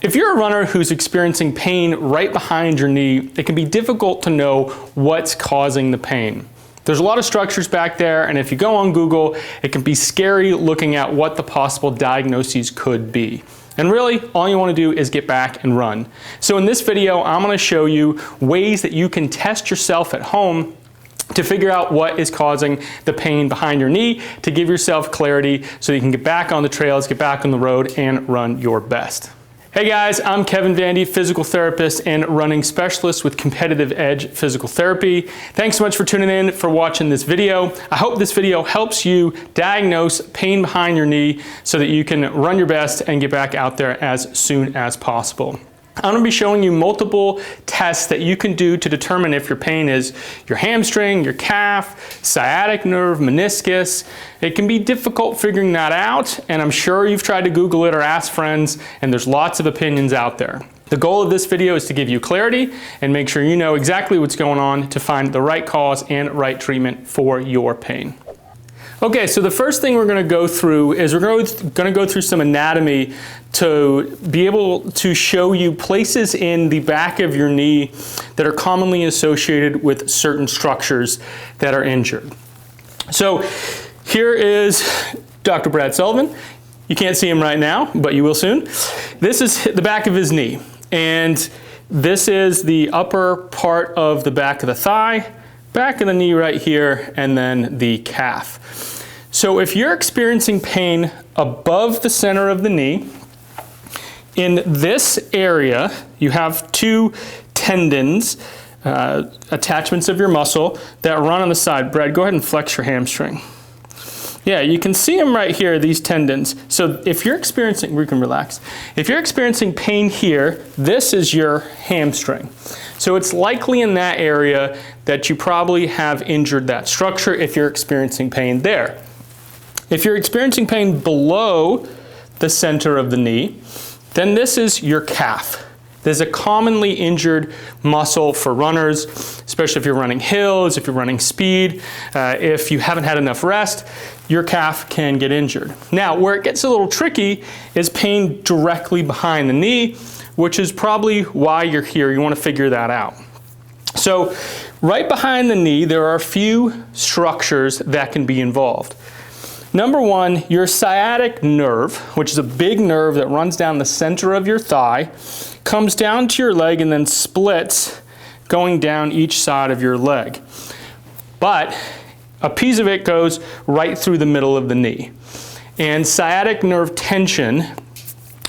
If you're a runner who's experiencing pain right behind your knee, it can be difficult to know what's causing the pain. There's a lot of structures back there, and if you go on Google, it can be scary looking at what the possible diagnoses could be. And really, all you want to do is get back and run. So in this video, I'm going to show you ways that you can test yourself at home to figure out what is causing the pain behind your knee, to give yourself clarity so you can get back on the trails, get back on the road, and run your best. Hey guys, I'm Kevin Vandy, physical therapist and running specialist with Competitive Edge Physical Therapy. Thanks so much for tuning in, for watching this video. I hope this video helps you diagnose pain behind your knee so that you can run your best and get back out there as soon as possible. I'm going to be showing you multiple tests that you can do to determine if your pain is your hamstring, your calf, sciatic nerve, meniscus. It can be difficult figuring that out, and I'm sure you've tried to Google it or ask friends, and there's lots of opinions out there. The goal of this video is to give you clarity and make sure you know exactly what's going on to find the right cause and right treatment for your pain. Okay, so the first thing we're going to go through is we're going to go through some anatomy to be able to show you places in the back of your knee that are commonly associated with certain structures that are injured. So here is Dr. Brad Sullivan. You can't see him right now, but you will soon. This is the back of his knee, and this is the upper part of the back of the thigh, back of the knee right here, and then the calf. So if you're experiencing pain above the center of the knee, in this area, you have two tendons, attachments of your muscle that run on the side. Brad, go ahead and flex your hamstring. Yeah, you can see them right here, these tendons. So if you're experiencing, we can relax. If you're experiencing pain here, this is your hamstring. So it's likely in that area that you probably have injured that structure if you're experiencing pain there. If you're experiencing pain below the center of the knee, then this is your calf. There's a commonly injured muscle for runners, especially if you're running hills, if you're running speed, if you haven't had enough rest, your calf can get injured. Now, where it gets a little tricky is pain directly behind the knee, which is probably why you're here. You want to figure that out. So, right behind the knee, there are a few structures that can be involved. Number one, your sciatic nerve, which is a big nerve that runs down the center of your thigh, comes down to your leg and then splits going down each side of your leg. But a piece of it goes right through the middle of the knee. And sciatic nerve tension,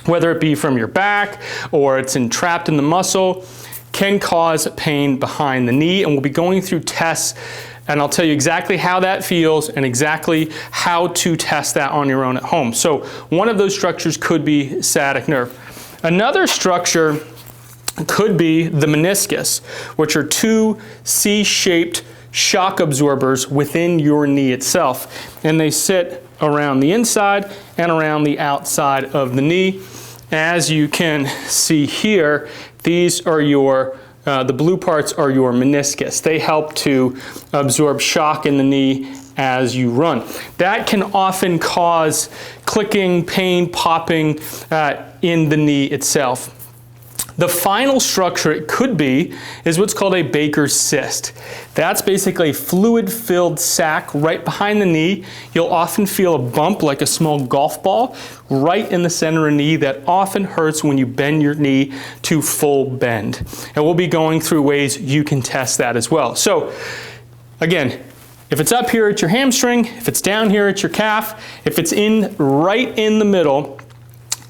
whether it be from your back or it's entrapped in the muscle, can cause pain behind the knee, and we'll be going through tests, and I'll tell you exactly how that feels and exactly how to test that on your own at home. So one of those structures could be sciatic nerve. Another structure could be the meniscus, which are two C-shaped shock absorbers within your knee itself, and they sit around the inside and around the outside of the knee. As you can see here, these are your the blue parts are your meniscus. They help to absorb shock in the knee as you run. That can often cause clicking, pain, popping in the knee itself. The final structure it could be is what's called a Baker's cyst. That's basically a fluid-filled sac right behind the knee. You'll often feel a bump like a small golf ball right in the center of the knee that often hurts when you bend your knee to full bend. And we'll be going through ways you can test that as well. So again, if it's up here at your hamstring, if it's down here at your calf, if it's right in the middle,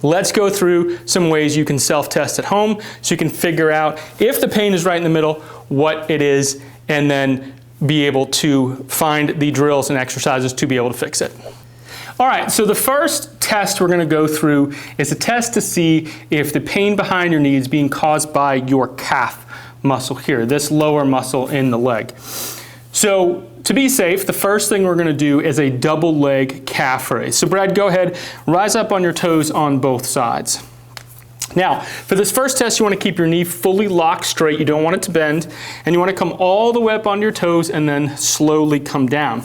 let's go through some ways you can self-test at home so you can figure out if the pain is right in the middle, what it is, and then be able to find the drills and exercises to be able to fix it. All right, so the first test we're going to go through is a test to see if the pain behind your knee is being caused by your calf muscle here, this lower muscle in the leg. So to be safe, the first thing we're going to do is a double leg calf raise. So Brad, go ahead, rise up on your toes on both sides. Now, for this first test, you want to keep your knee fully locked straight. You don't want it to bend, and you want to come all the way up on your toes and then slowly come down.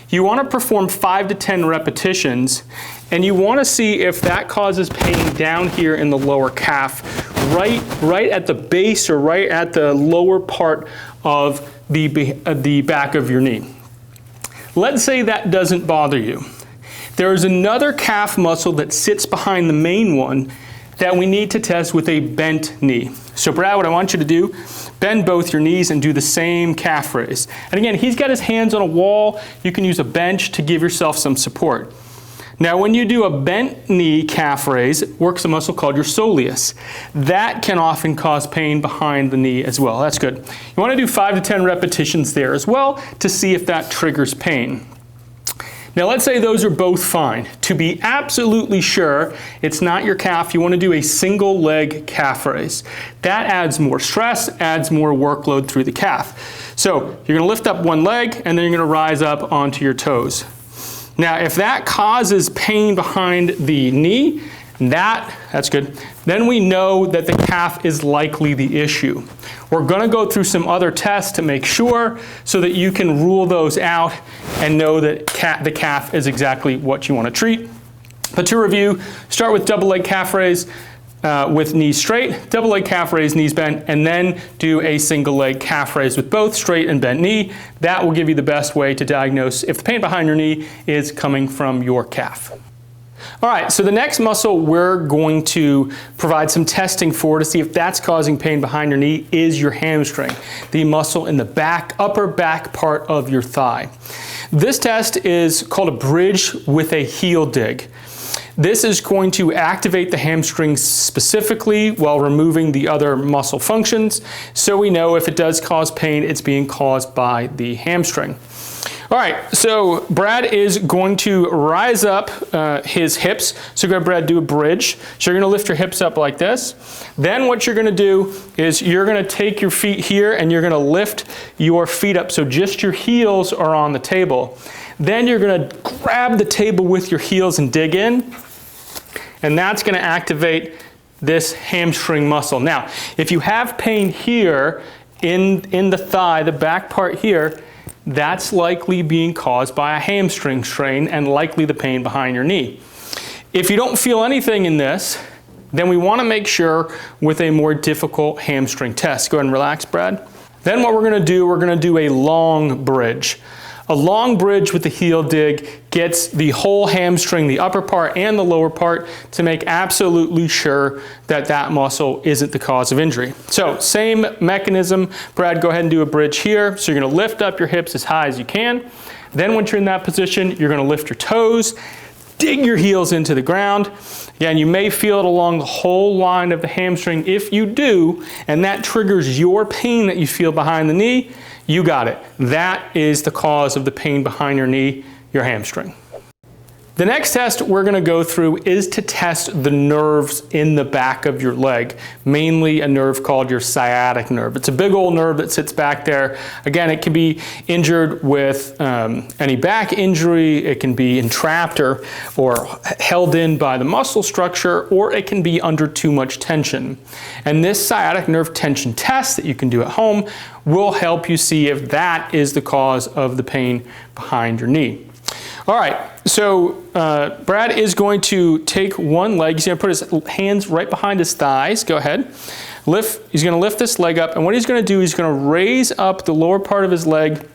You want to perform 5 to 10 repetitions, and you want to see if that causes pain down here in the lower calf, right at the base or right at the lower part of the back of your knee. Let's say that doesn't bother you. There is another calf muscle that sits behind the main one that we need to test with a bent knee. So Brad, what I want you to do, bend both your knees and do the same calf raise. And again, he's got his hands on a wall. You can use a bench to give yourself some support. Now, when you do a bent knee calf raise, it works a muscle called your soleus. That can often cause pain behind the knee as well. That's good. You want to do 5 to 10 repetitions there as well to see if that triggers pain. Now, let's say those are both fine. To be absolutely sure it's not your calf, you want to do a single leg calf raise. That adds more stress, adds more workload through the calf. So you're going to lift up one leg and then you're going to rise up onto your toes. Now, if that causes pain behind the knee, that's good, then we know that the calf is likely the issue. We're going to go through some other tests to make sure so that you can rule those out and know that the calf is exactly what you want to treat. But to review, start with double leg calf raise with knees straight, double leg calf raise, knees bent, and then do a single leg calf raise with both straight and bent knee. That will give you the best way to diagnose if the pain behind your knee is coming from your calf. All right, so the next muscle we're going to provide some testing for to see if that's causing pain behind your knee is your hamstring, the muscle in the upper back part of your thigh. This test is called a bridge with a heel dig. This is going to activate the hamstring specifically while removing the other muscle functions, so we know if it does cause pain, it's being caused by the hamstring. All right, so Brad is going to rise up his hips. So go ahead, Brad, do a bridge. So you're going to lift your hips up like this. Then what you're going to do is you're going to take your feet here and you're going to lift your feet up so just your heels are on the table. Then you're going to grab the table with your heels and dig in. And that's going to activate this hamstring muscle. Now, if you have pain here in the thigh, the back part here, that's likely being caused by a hamstring strain and likely the pain behind your knee. If you don't feel anything in this, then we want to make sure with a more difficult hamstring test. Go ahead and relax, Brad. Then what we're going to do a long bridge. A long bridge with the heel dig gets the whole hamstring, the upper part and the lower part, to make absolutely sure that that muscle isn't the cause of injury. So same mechanism. Brad, go ahead and do a bridge here. So you're going to lift up your hips as high as you can. Then once you're in that position, you're going to lift your toes, dig your heels into the ground. Again, you may feel it along the whole line of the hamstring. If you do, and that triggers your pain that you feel behind the knee, you got it. That is the cause of the pain behind your knee, your hamstring. The next test we're going to go through is to test the nerves in the back of your leg, mainly a nerve called your sciatic nerve. It's a big old nerve that sits back there. Again, it can be injured with any back injury, it can be entrapped or held in by the muscle structure, or it can be under too much tension. And this sciatic nerve tension test that you can do at home will help you see if that is the cause of the pain behind your knee. All right, so Brad is going to take one leg. He's going to put his hands right behind his thighs. Go ahead. He's going to lift this leg up, and what he's going to do, he's going to raise up the lower part of his leg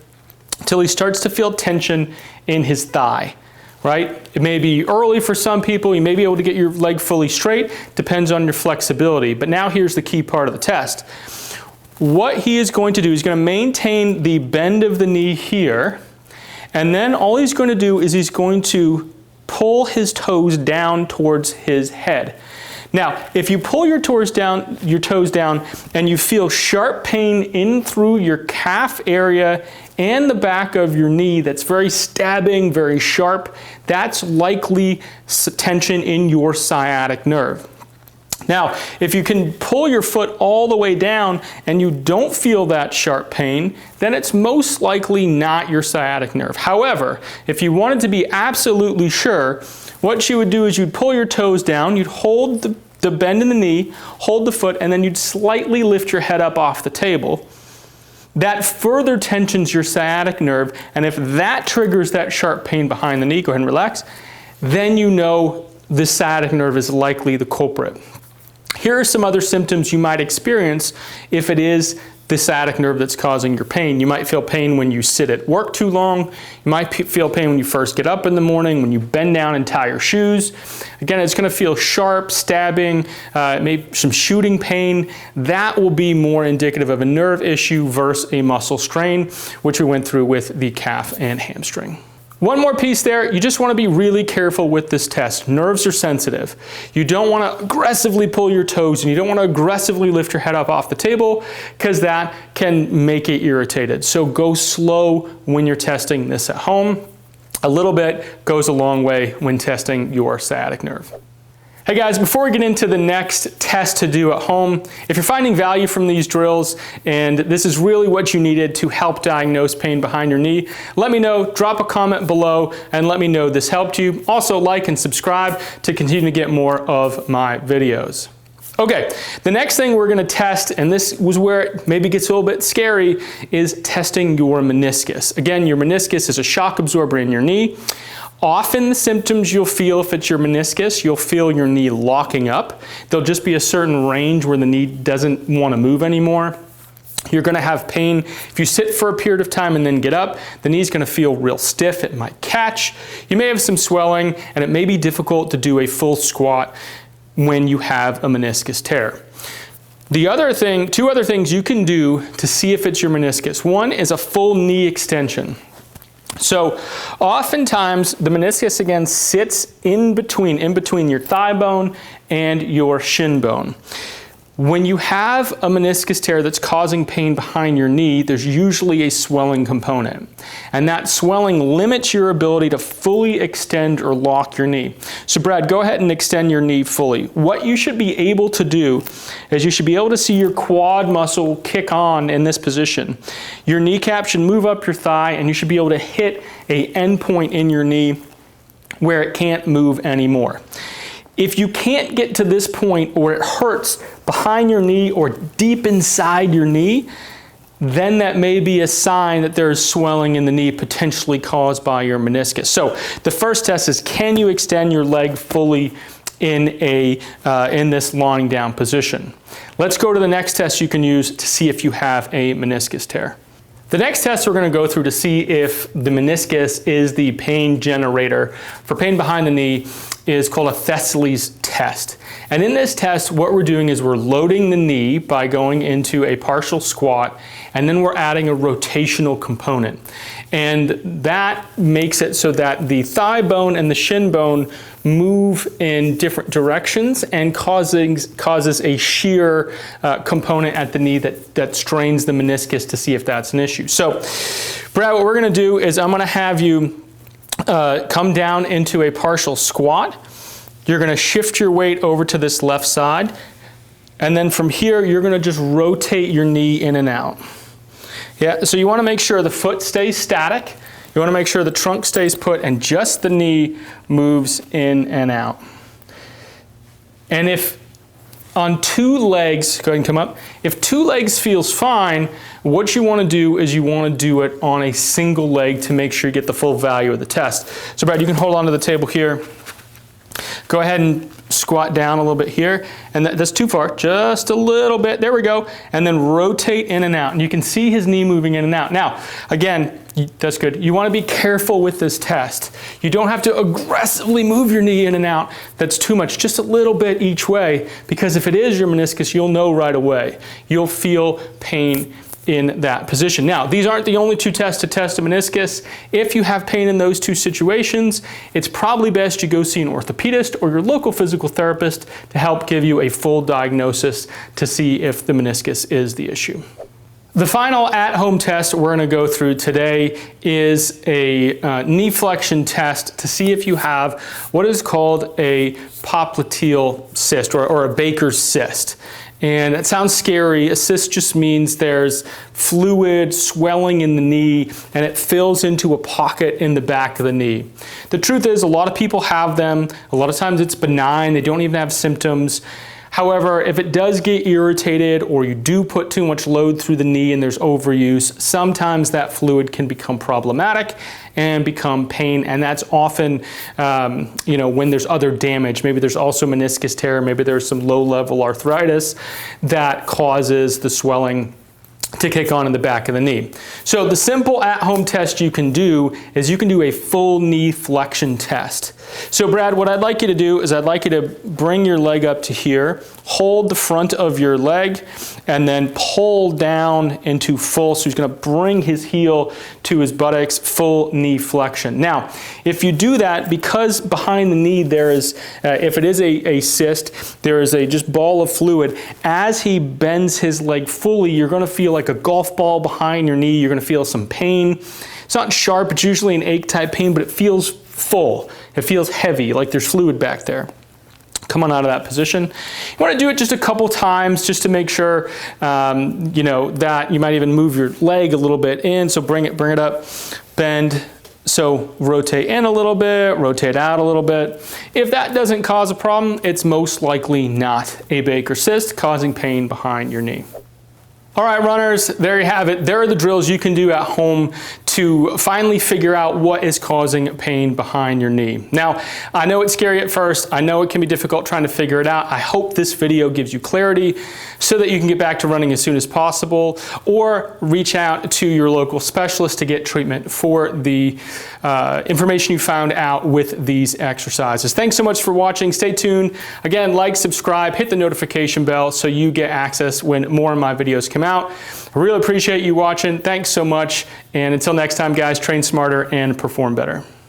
till he starts to feel tension in his thigh. Right? It may be early for some people. You may be able to get your leg fully straight. Depends on your flexibility. But now here's the key part of the test. What he is going to do, he's going to maintain the bend of the knee here. And then all he's going to do is he's going to pull his toes down towards his head. Now, if you pull your toes down and you feel sharp pain in through your calf area and the back of your knee that's very stabbing, very sharp, that's likely tension in your sciatic nerve. Now, if you can pull your foot all the way down and you don't feel that sharp pain, then it's most likely not your sciatic nerve. However, if you wanted to be absolutely sure, what you would do is you'd pull your toes down, you'd hold the bend in the knee, hold the foot, and then you'd slightly lift your head up off the table. that further tensions your sciatic nerve, and if that triggers that sharp pain behind the knee, go ahead and relax, then you know the sciatic nerve is likely the culprit. Here are some other symptoms you might experience if it is the sciatic nerve that's causing your pain. You might feel pain when you sit at work too long. You might feel pain when you first get up in the morning, when you bend down and tie your shoes. Again, it's going to feel sharp, stabbing, maybe some shooting pain. That will be more indicative of a nerve issue versus a muscle strain, which we went through with the calf and hamstring. One more piece there, you just want to be really careful with this test. Nerves are sensitive. You don't want to aggressively pull your toes, and you don't want to aggressively lift your head up off the table because that can make it irritated. So go slow when you're testing this at home. A little bit goes a long way when testing your sciatic nerve. Hey guys, before we get into the next test to do at home, if you're finding value from these drills and this is really what you needed to help diagnose pain behind your knee, let me know, drop a comment below and let me know this helped you. Also like and subscribe to continue to get more of my videos. Okay, the next thing we're gonna test, and this was where it maybe gets a little bit scary, is testing your meniscus. Again, your meniscus is a shock absorber in your knee. Often the symptoms you'll feel if it's your meniscus, you'll feel your knee locking up. There'll just be a certain range where the knee doesn't want to move anymore. You're going to have pain if you sit for a period of time and then get up. The knee's going to feel real stiff. It might catch. You may have some swelling, and it may be difficult to do a full squat when you have a meniscus tear. Two other things you can do to see if it's your meniscus. One is a full knee extension. So oftentimes the meniscus again sits in between your thigh bone and your shin bone. When you have a meniscus tear that's causing pain behind your knee, there's usually a swelling component. And that swelling limits your ability to fully extend or lock your knee. So Brad, go ahead and extend your knee fully. What you should be able to do is you should be able to see your quad muscle kick on in this position. Your kneecap should move up your thigh and you should be able to hit an end point in your knee where it can't move anymore. If you can't get to this point or it hurts behind your knee or deep inside your knee, then that may be a sign that there is swelling in the knee potentially caused by your meniscus. So the first test is, can you extend your leg fully in this lying down position? Let's go to the next test you can use to see if you have a meniscus tear. The next test we're going to go through to see if the meniscus is the pain generator for pain behind the knee is called a Thessaly's test. And in this test, what we're doing is we're loading the knee by going into a partial squat, and then we're adding a rotational component. And that makes it so that the thigh bone and the shin bone move in different directions and causes a shear component at the knee that strains the meniscus to see if that's an issue. So, Brad, what we're going to do is I'm going to have you come down into a partial squat. You're going to shift your weight over to this left side, and then from here you're going to just rotate your knee in and out. Yeah, so you want to make sure the foot stays static. You want to make sure the trunk stays put and just the knee moves in and out. And if on two legs, go ahead and come up, if two legs feels fine, what you want to do is you want to do it on a single leg to make sure you get the full value of the test. So Brad, you can hold on to the table here. Go ahead and squat down a little bit here, and that's too far, just a little bit, there we go, and then rotate in and out, and you can see his knee moving in and out. Now, again, that's good. You want to be careful with this test. You don't have to aggressively move your knee in and out. That's too much, just a little bit each way, because if it is your meniscus, you'll know right away. You'll feel pain in that position. Now, these aren't the only two tests to test a meniscus. If you have pain in those two situations, it's probably best you go see an orthopedist or your local physical therapist to help give you a full diagnosis to see if the meniscus is the issue. The final at-home test we're going to go through today is a knee flexion test to see if you have what is called a popliteal cyst or a Baker's cyst. And it sounds scary. A cyst just means there's fluid swelling in the knee and it fills into a pocket in the back of the knee. The truth is, a lot of people have them. A lot of times it's benign. They don't even have symptoms. However, if it does get irritated or you do put too much load through the knee and there's overuse, sometimes that fluid can become problematic and become pain, and that's often when there's other damage. Maybe there's also meniscus tear, maybe there's some low-level arthritis that causes the swelling to kick on in the back of the knee. So the simple at-home test you can do is you can do a full knee flexion test. So Brad, what I'd like you to do is I'd like you to bring your leg up to here, hold the front of your leg, and then pull down into full. So he's going to bring his heel to his buttocks, full knee flexion. Now, if you do that, because behind the knee there is, if it is a cyst, there is a just ball of fluid. As he bends his leg fully, you're going to feel like a golf ball behind your knee. You're going to feel some pain. It's not sharp, it's usually an ache type pain, but it feels full. It feels heavy, like there's fluid back there. Come on out of that position. You want to do it just a couple times just to make sure, that you might even move your leg a little bit in. So bring it up, bend. So rotate in a little bit, rotate out a little bit. If that doesn't cause a problem, it's most likely not a Baker cyst causing pain behind your knee. All right, runners, there you have it. There are the drills you can do at home to finally figure out what is causing pain behind your knee. Now, I know it's scary at first. I know it can be difficult trying to figure it out. I hope this video gives you clarity so that you can get back to running as soon as possible, or reach out to your local specialist to get treatment for the information you found out with these exercises. Thanks so much for watching. Stay tuned. Again, like, subscribe, hit the notification bell so you get access when more of my videos come out. I really appreciate you watching. Thanks so much. And until next time, guys, train smarter and perform better.